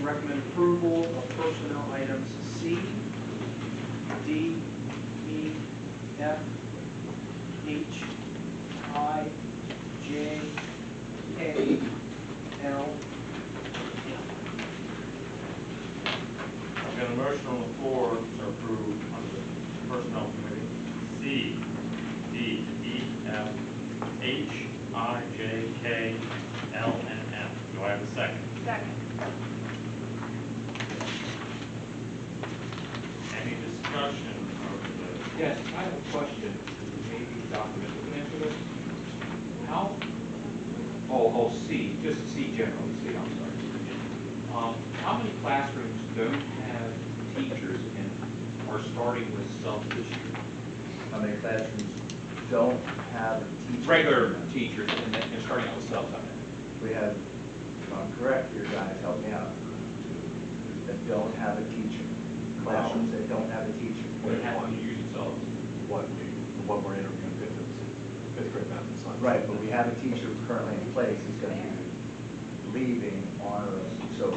and recommend approval of personnel items C, D, E, F, H, I, J, K, L, I've got a motion on the floor to approve under the Personnel Committee C, D, E, F, H, I, J, K, L, and M. Do I have a second? Second. Any discussion over the? Yes, I have a question. Maybe Dr. Mitchell can answer this. How, C, just C generally, C, I'm sorry. How many classrooms don't have teachers and are starting with subs this year? How many classrooms don't have teachers? Regular teachers and starting out with subs, I mean. We have, if I'm correct, your guys help me out, that don't have a teacher. Classrooms that don't have a teacher. What happens using subs? What we're interviewing fifth grade math and science. Right, but we have a teacher currently in place who's going to be leaving on us. So,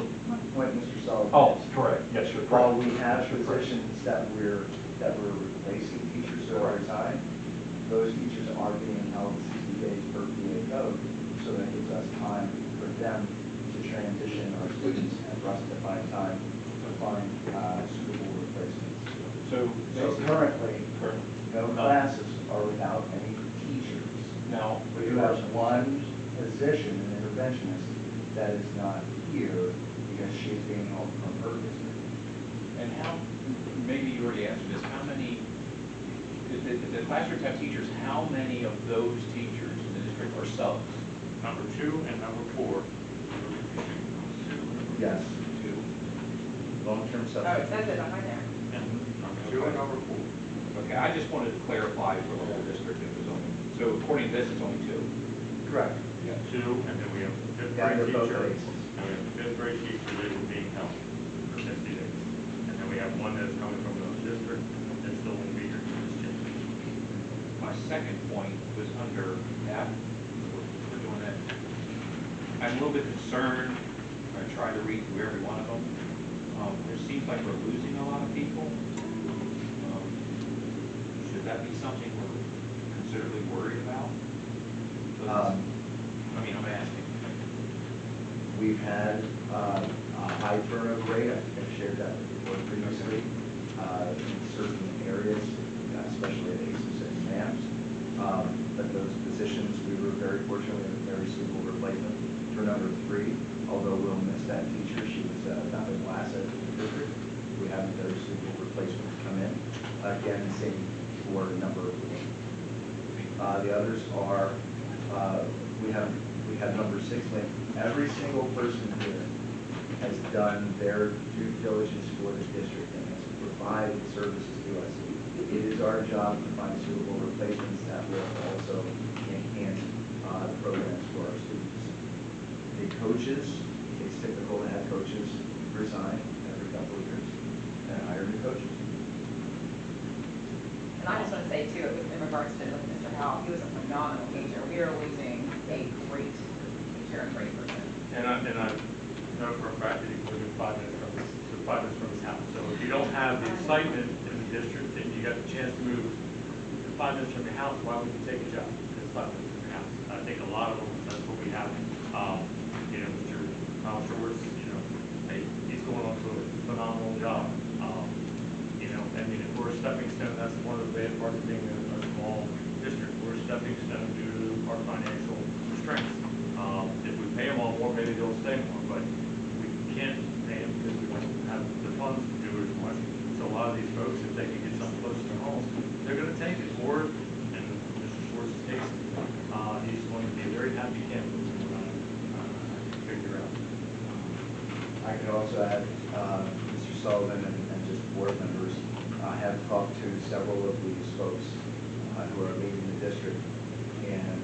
point Mr. Sullivan. Oh, correct. Yes, you're correct. While we have Yes, you're correct. positions that we're replacing teachers who are retired, those teachers are being held 60 days per PA code, so that gives us time for them to transition our students and for us to find time to find suitable replacements. So Currently, no classes are without any teachers. now, We do have one position, an interventionist, that is not here because she's being held from her district. and how, maybe you already answered this, how many, if the classrooms have teachers, how many of those teachers in the district are subs? Number 2 and number 4. Yes, Two. long-term Oh, it substitute. says it behind there. And number 2 and number 4. Okay, I just wanted to clarify for the whole district if it was only, so according to this, it's only two. Correct. Yeah. 2, and then we have a fifth Yeah, grade they're both teacher. bases. And we have a fifth grade teacher that is being held for 60 days. And then we have one that's coming from the district that's still going to be here for this change. My second point was under F, we're doing that. I'm a little bit concerned, I tried to read through every one of them. It seems like we're losing a lot of people. Should that be something we're considerably worried about? I'm asking. We've had a high turnover rate, I think I've shared that with the board previously, in certain areas, especially at ACES and exams. But those positions, we were very fortunate, we had a very suitable replacement for number 3. Although we'll miss that teacher, she was a valuable asset to the district. We have a very suitable replacement come in. Again, the same for number 4. The others are, we have number 6 linked. Every single person here has done their due diligence for the district and has provided services to us. It is our job to find suitable replacements that will also enhance the programs for our students. The coaches, it's typical to have coaches resign every couple of years and hire new coaches. And I just want to say too, in regards to Mr. Howell, he was a phenomenal teacher. We are losing a great teacher, a great person. And I know for a fact that he can live 5 minutes from his house. So if you don't have the excitement in the district and you got the chance to move 5 minutes from your house, why would you take a job? It's 5 minutes from your house. I think a lot of them, that's what we have. Mr. Schwartz, he's going on to a phenomenal job. If we're a stepping stone, that's one of the bad parts of being a small district. We're a stepping stone due to our financial strengths. If we pay them all more, maybe they'll stay more, but we can't pay them because we don't have the funds to do as much. So a lot of these folks, if they can get something close to their homes, they're going to take it. Or, in Mr. Schwartz's case, he's going to be a very happy camper figure out. I could also add, Mr. Sullivan and just board members, I have talked to several of these folks who are leaving the district, and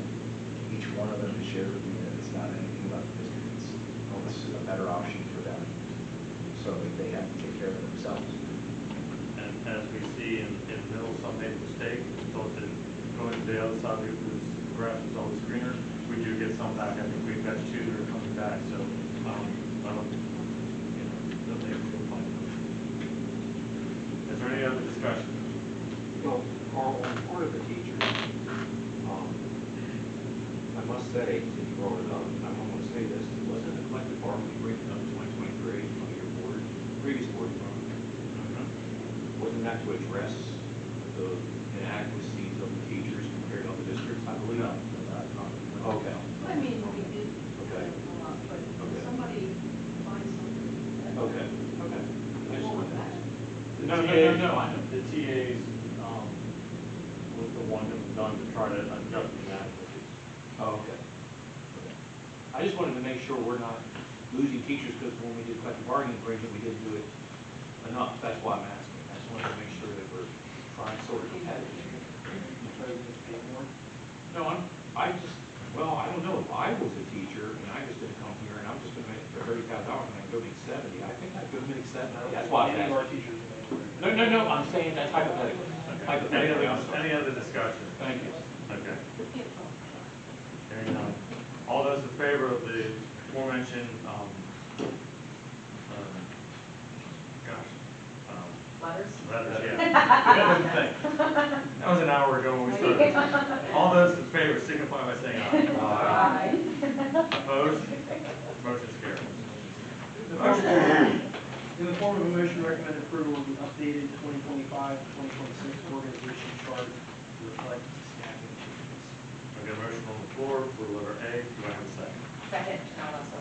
each one of them has shared with me that it's not anything about the district, it's a better option for them, so that they have to take care of themselves. And as we see in the middle, some made a mistake, thought that going to the other side of the grass was always greener. We do get some back. I think we've got 2 that are coming back. So, say, since you brought it up, and I want to say this, wasn't the collective bargaining agreement up in 2023 on your board, previous board, wasn't that to address the inadequacies of the teachers compared to other districts, I believe? Okay. I mean, we did Okay. a lot, but Okay. somebody finds something. Okay, okay. I just wanted to ask. The No, TAs, I know. The TAs, was the one that was done to try to adjust the inadequacies. Oh, okay. Okay. I just wanted to make sure we're not losing teachers because when we did collective bargaining agreement, we didn't do it enough. That's why I'm asking. I just wanted to make sure that we're trying to sort of competitive. No, well, I don't know. If I was a teacher and I just didn't come here and I'm just going to make for $30,000 and I go make 70, I think I'd go make 70. That's why I'm Any of our asking. teachers have No, I'm saying that's hypothetical. Hypothetically, I'm sorry. Any other discussion? Thank you. Okay. Hearing none. All those in favor of the aforementioned, Letters? letters, yeah. That was an hour ago when we started. All those in favor signify by saying aye. Opposed? Motion's carried. The first one, in the form of a motion, recommend approval of the updated 2025-2026 organization chart to reflect staffing changes. I got a motion on the floor for letter A. Do I have a second? Second, not also.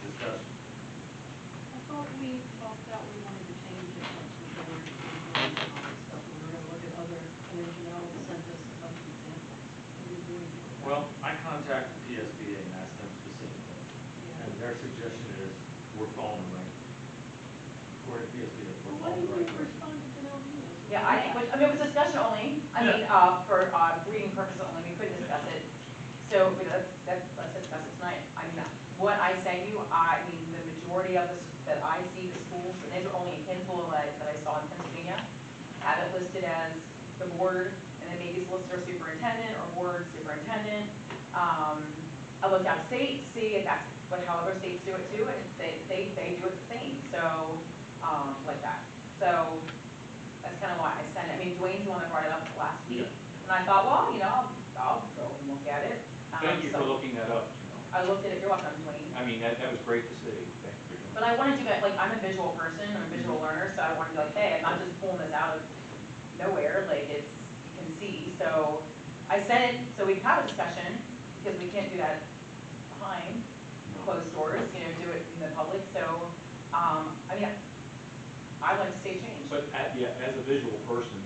Discussion. I thought we talked out, we wanted to change it once we go into the stuff. We were gonna look at other, and then Janelle sent us a bunch of examples. What are we doing? Well, I contacted PSBA and asked them specifically, and their suggestion is we're following the right. According to PSBA, Well, we're why following didn't the we right. respond to Janelle's email? Yeah, I mean, it was discussion only. I mean, for reading purposes only, we couldn't discuss it. So let's discuss it tonight. I mean, what I sent you, I mean, the majority of this, that I see the schools, and these are only a handful that I saw in Pennsylvania, have it listed as the board, and then maybe solicitor superintendent or board superintendent. I looked out of state to see if that's how other states do it too, and they do it the same. So, like that. So that's kind of why I sent it. I mean, Dwayne's the one that brought it up last week, and I thought, well, you know, I'll go and look at it. Thank you for So looking that up. I looked at it. You're welcome, Dwayne. I mean, that was great to see. Thank you for doing But I wanted to get, like, I'm a visual person, I'm a visual learner, so I wanted to be like, hey, I'm not just pulling this out of nowhere, like, it's, you can see. So I sent it, so we can have a discussion, because we can't do that behind closed doors, you know, do it in the public. So, I mean, I'd like to see a change. But as a visual person,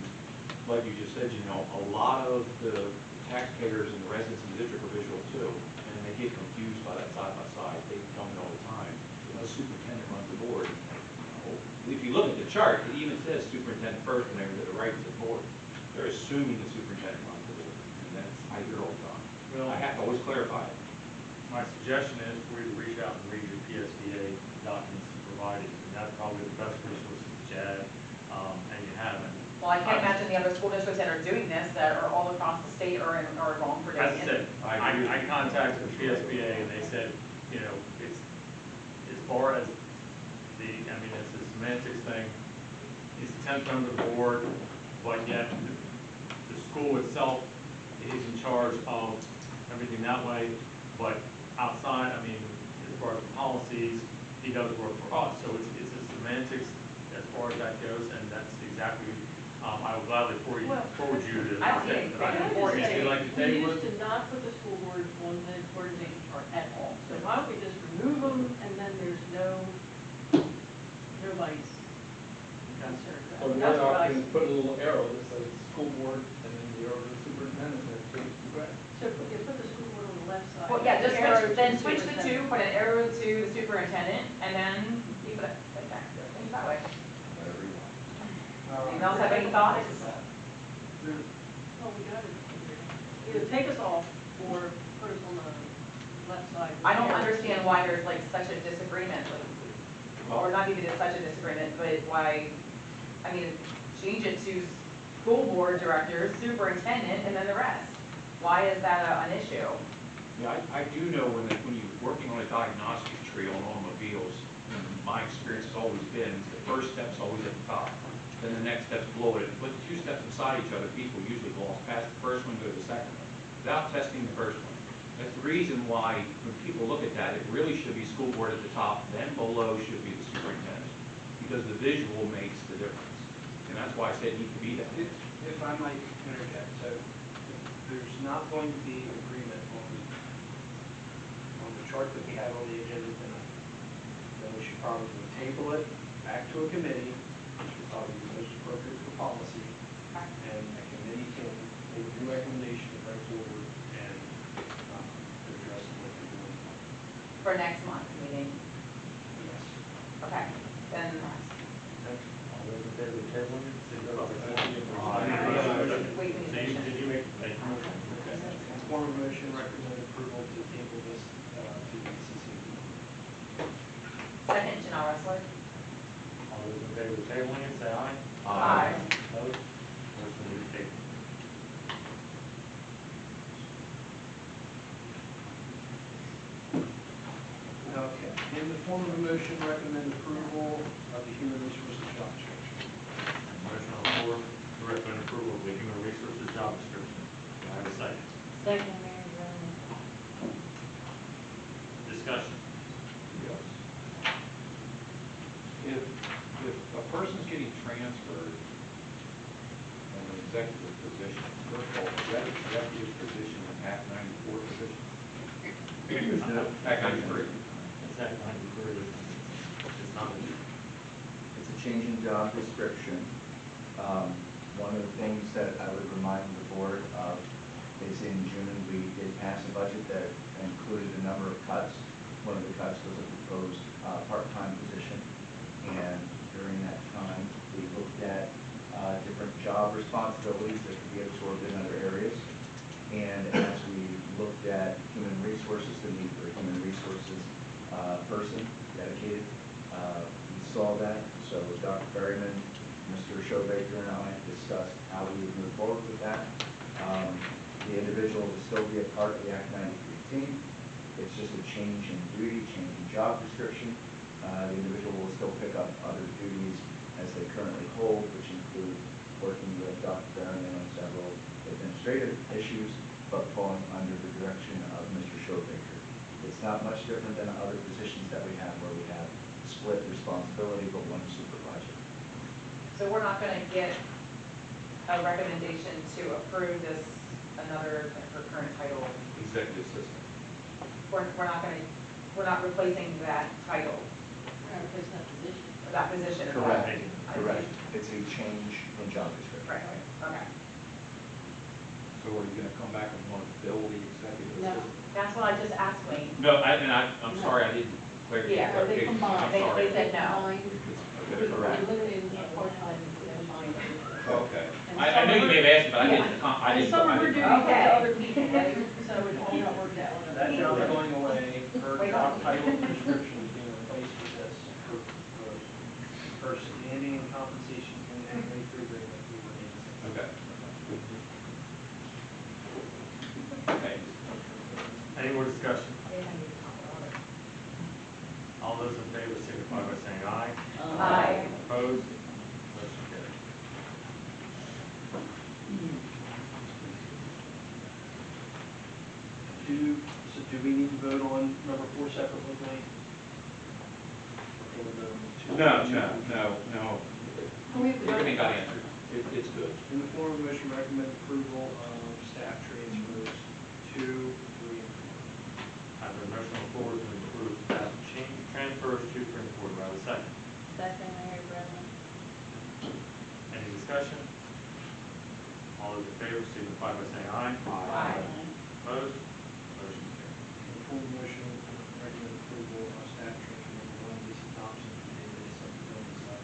like you just said, you know, a lot of the taxpayers and the residents in the district are visual too, and they get confused by that side by side. They come in all the time. The superintendent runs the board. You know, if you look at the chart, it even says superintendent first, and then to the right is the board. They're assuming the superintendent runs the board, and that's I hear all the time. Well, I have to always clarify it. My suggestion is for you to reach out and read your PSBA documents provided, and that's probably the best resources to add, and you haven't. Well, I can't imagine the other school districts that are doing this, that are all across the state are wrong for doing As I it. said, I contacted the PSBA and they said, you know, it's, as far as the, I mean, it's a semantics thing. He's the 10th member of the board, but yet the school itself is in charge of everything that way. But outside, I mean, as far as the policies, he does work for us. So it's a semantics as far as that goes, and that's exactly, I will gladly forward you to. I don't need anything. If you'd like to We table used it. to not put the school board on the coordination chart at all. So why don't we just remove them, and then there's nobody's concerned. Or the That's other what I- option is put a little arrow that says school board and then the arrow to the superintendent and change the graph. So put the school board on the left side. Well, yeah, just Arrow switch, to then switch the superintendent. two, put an arrow to the superintendent, and then keep it like that, things that way. Whatever you want. Anyone else have any thoughts? Oh, we got it. Either take us off or put us on the left side. I don't understand why there's like such a disagreement, or not even such a disagreement, but why, I mean, change it to school board director, superintendent, and then the rest. Why is that an issue? Yeah, I do know when you're working on a diagnostic tree on automobiles, my experience has always been, the first step's always at the top. Then the next step's below it. If you put the two steps beside each other, people usually gloss past the first one, go to the second one, without testing the first one. That's the reason why, when people look at that, it really should be school board at the top, then below should be the superintendent, because the visual makes the difference. And that's why I said it needs to be that. If I might interject, so if there's not going to be agreement on the chart that we have on the agenda tonight, then we should probably table it back to a committee, which would probably be most appropriate for policy, and a committee can make a new recommendation to bring forward and address what they're doing. For next month meeting. Yes. Okay, then, All those in favor of tabling it, signify by saying wait, we need So to you, motion. did you make, thank you. Form of motion, recommend approval to table this to the CCD. Second, Janelle Wrestler. All those in favor of tabling it, say aye. Aye. Opposed? Motion will be tabled. Okay, in the form of a motion, recommend approval of the human resources job description. Motion on the floor to recommend approval of the human resources job description. Do I have a second? Second, Mary Brown. Discussion. Yes. If a person's getting transferred from an executive position, first of all, is that executive position an Act 94 position? Act 93. It's Act 93. It's not. It's a change in job description. One of the things that I would remind the board of is in June, we did pass a budget that included a number of cuts. One of the cuts was a proposed part-time position. And during that time, we looked at different job responsibilities that could be absorbed in other areas. And as we looked at human resources, the need for a human resources person dedicated, we saw that. So Dr. Berryman, Mr. Showbaker, and I discussed how we would move forward with that. The individual will still be a part of the Act 93 team. It's just a change in duty, change in job description. The individual will still pick up other duties as they currently hold, which include working with Dr. Berryman on several administrative issues, but falling under the direction of Mr. Showbaker. It's not much different than other positions that we have where we have split responsibility, but one supervisor. So we're not gonna get a recommendation to approve this, another, her current title. Executive assistant. We're not replacing that title, We're gonna replace that position. or that position. is Correct, what I- correct. It's a change in job description. Right, okay. So are you going to come back and want to fill the executive No. assistant? That's what I just asked Wayne. No, I'm sorry, I didn't clarify. Yeah, Are they combined? I'm They sorry. said no. Combined. Okay, correct. Eliminated the part-time and combined. Okay. I knew you may have asked, but I didn't. I And didn't. some of her duties go Okay. to other people, right? So it all got worked out. That job's going away, her job title and description is being replaced with this, her standing and compensation and rate for agreement, we were in. Okay. Okay. Any more discussion? All those in favor signify by saying aye. Aye. Opposed? Motion carries. Do we need to vote on number 4 separately, Wayne? Or can we vote on two? No. We have to go- Everything got answered. It's good. In the form of a motion, recommend approval of staff transfers 2, 3, and 4. I have a motion on the floor to approve staff change transfers 2, 3, and 4. Do I have a second? Second, Mary Brown. Any discussion? All those in favor signify by saying aye. Aye. Opposed? Motion carries. In the form of a motion, recommend approval of staff transfer number 1, Lisa Thompson, from database of the building side.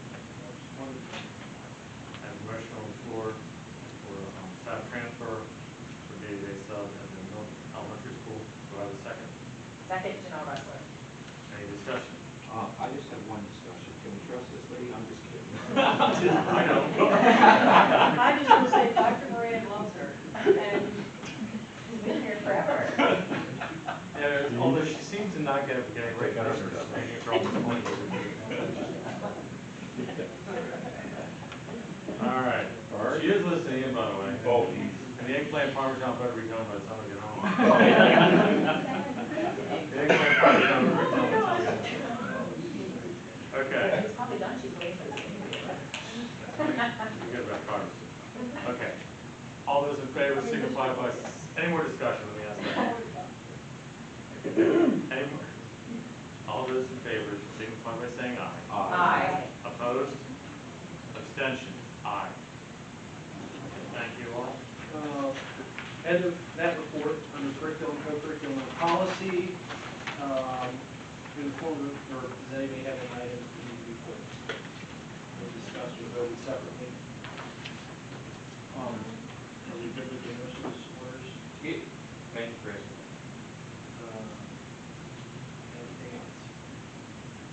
I have a motion on the floor for staff transfer for day-to-day sub at the North Elementary School. Do I have a second? Second, Janelle Wrestler. Any discussion? I just have one discussion. Can we trust this lady? I'm just kidding. I know. I just want to say Dr. Moran loves her, and She's been here forever. Yeah, although she seems to not getting great numbers, maybe it's almost 20. All right. She is listening in, by the way. Oh, And the eggplant parmesan butter be done by the time I get home. Okay. It's probably done, she's waiting for this interview. Forget about Carter. Okay. All those in favor signify by, any more discussion, let me ask that. Any more? All those in favor signify by saying aye. Aye. Opposed? Abstention? Aye. Thank you all. End of that report under curriculum, co-curriculum and policy. Inform or does anybody have any items that need to be put or discussed or voted separately? Are we good with the nurses' orders? Yeah. Thank you, Chris. Anything else?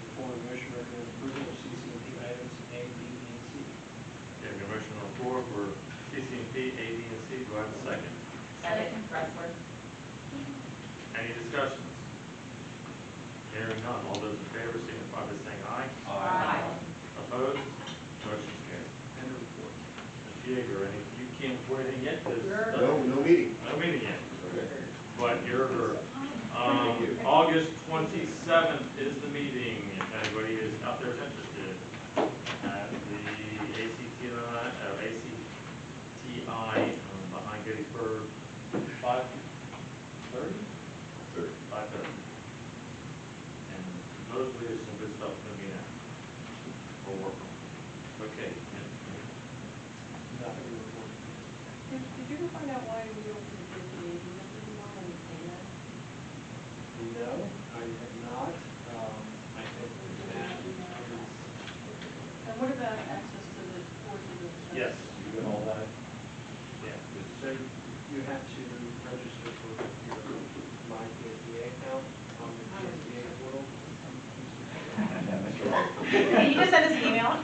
Before the motion recommends approval of CC&P items A, B, and C. Getting a motion on the floor for CC&P, A, B, and C. Do I have a second? Second, Pressler. Any discussions? Hearing none. All those in favor signify by saying aye. Aye. Opposed? Motion's carried. End of report. Ms. Yeager, you can't report anything yet? 'Cause, No meeting. No meeting yet. Okay. But you're, Thank you. August 27th is the meeting, if anybody is out there is interested, at the ACTI behind Gettysburg, 5:30? 5:30. And supposedly there's some good stuff going to be there. We'll work on it. Okay. Nothing to report. Did you ever find out why we don't put the AD numbers anymore when we say that? No, I have not. I think that is. And what about access to the courses and stuff? Yes. You doing all that? Yeah. So you have to register for your My PSBA account on the PSBA portal. Can you just send us an email?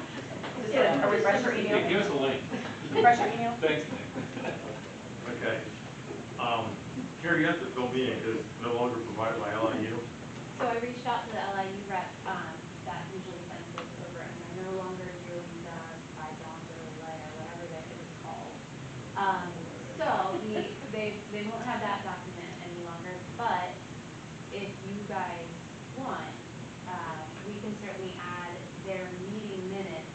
Just a refresher email? Give us a link. Refresher email? Thanks, Nick. Okay. Here you have to fill me in because it's no longer provided by LIU. So I reached out to the LIU rep, that usually sends this over, and they're no longer doing the $5 delay or whatever that it was called. So they won't have that document any longer, but if you guys want, we can certainly add their meeting minutes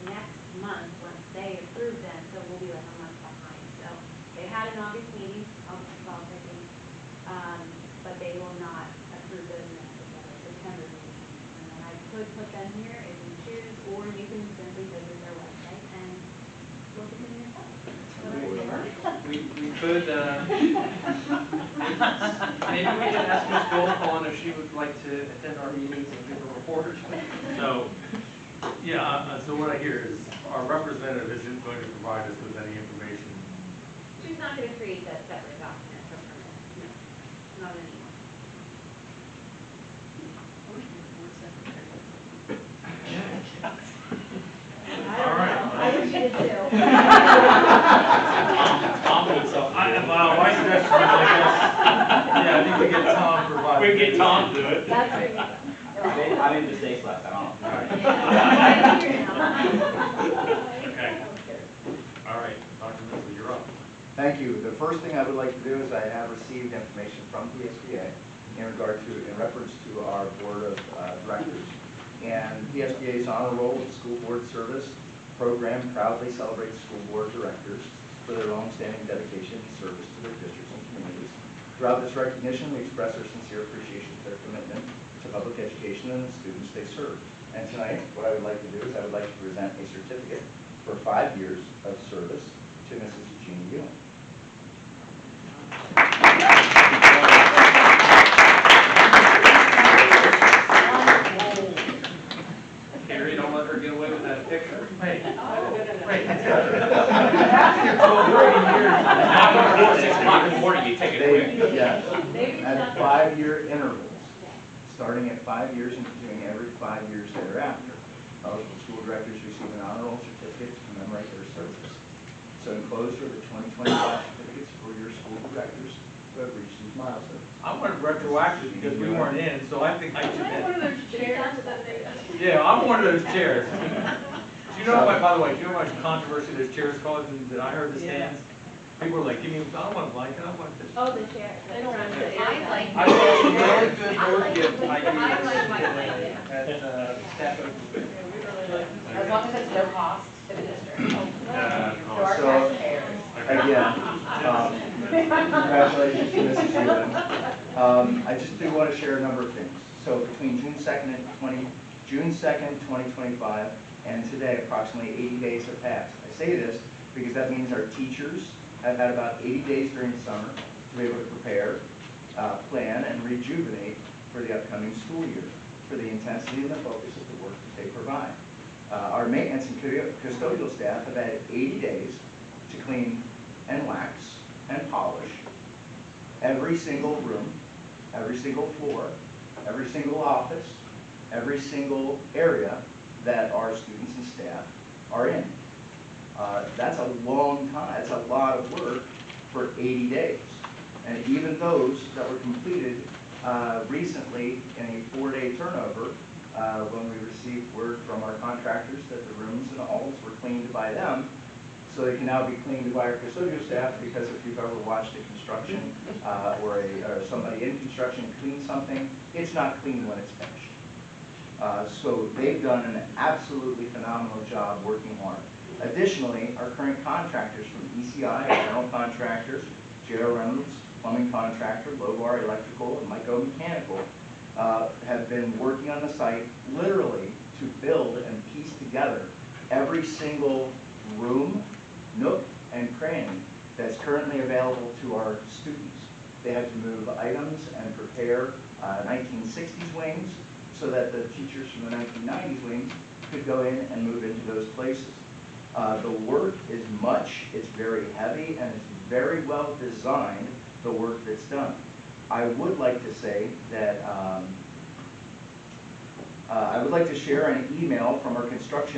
next month once they approve them, so we'll be like a month behind. So they had an August meeting, August 12th, I think, but they will not approve those minutes until the September meeting. And then I could put them here if you choose, or you can simply visit their website and look at them yourself. We could, maybe we can ask Ms. Goldfawn if she would like to attend our meetings and give a report. So, yeah, so what I hear is our representative isn't going to provide us with any information. She's not going to create that separate document from her minutes, no, not anymore. I wish we could board secretary. All right. I wish you did too. Tom would My suggestion is, I guess, yeah, I think we get Tom provided. We get Tom to do it. That's right. I made mistakes last time. Okay. All right, Dr. Mitchell, you're up. Thank you. The first thing I would like to do is I have received information from the SBA in reference to our board of directors. And the SBA's honor roll with school board service program proudly celebrates school board directors for their longstanding dedication and service to their districts and communities. Throughout this recognition, we express our sincere appreciation for their commitment to public education and the students they serve. And tonight, what I would like to do is I would like to present a certificate for 5 years of service to Mrs. Jean Ewing. Gary, don't let her get away with that picture. Wait, wait. After 6 o'clock in the morning, you take it quick. Yes, at 5-year intervals, starting at 5 years and continuing every 5 years thereafter. Eligible school directors receive an honor roll certificate to commemorate their service. So enclosed are the 2025 certificates for your school directors who have reached these milestones. I wanted retroactive because we weren't in, so I think I should One of have. those chairs that they. Yeah, I'm one of those chairs. Do you know, by the way, do you know how much controversy those chairs caused and that I heard the stands? People are like, give me, I don't want a blanket, I want this. Oh, the chair. They don't want the I like. I got a really good I bird like gift my I blanket. used at staff open. Yeah, we really like. As long as it's no cost to the district, to our So- taxpayers. Again, congratulations to Mrs. Hewlin. I just do want to share a number of things. So between June 2nd, 2025 and today, approximately 80 days have passed. I say this because that means our teachers have had about 80 days during the summer to be able to prepare, plan, and rejuvenate for the upcoming school year, for the intensity and the focus of the work that they provide. Our maintenance and custodial staff have had 80 days to clean and wax and polish every single room, every single floor, every single office, every single area that our students and staff are in. That's a long time, that's a lot of work for 80 days. And even those that were completed recently in a 4-day turnover, when we received word from our contractors that the rooms and halls were cleaned by them, so they can now be cleaned by our custodial staff, because if you've ever watched a construction or somebody in construction clean something, it's not clean when it's finished. So they've done an absolutely phenomenal job working hard. Additionally, our current contractors from ECI, general contractors, J.O. Reynolds, plumbing contractor, Lobar Electrical, and Myco Mechanical, have been working on the site literally to build and piece together every single room, nook, and cranny that's currently available to our students. They had to move items and prepare 1960s wings so that the teachers from the 1990s wings could go in and move into those places. The work is much, it's very heavy, and it's very well designed, the work that's done. I would like to say that I would like to share an email from our construction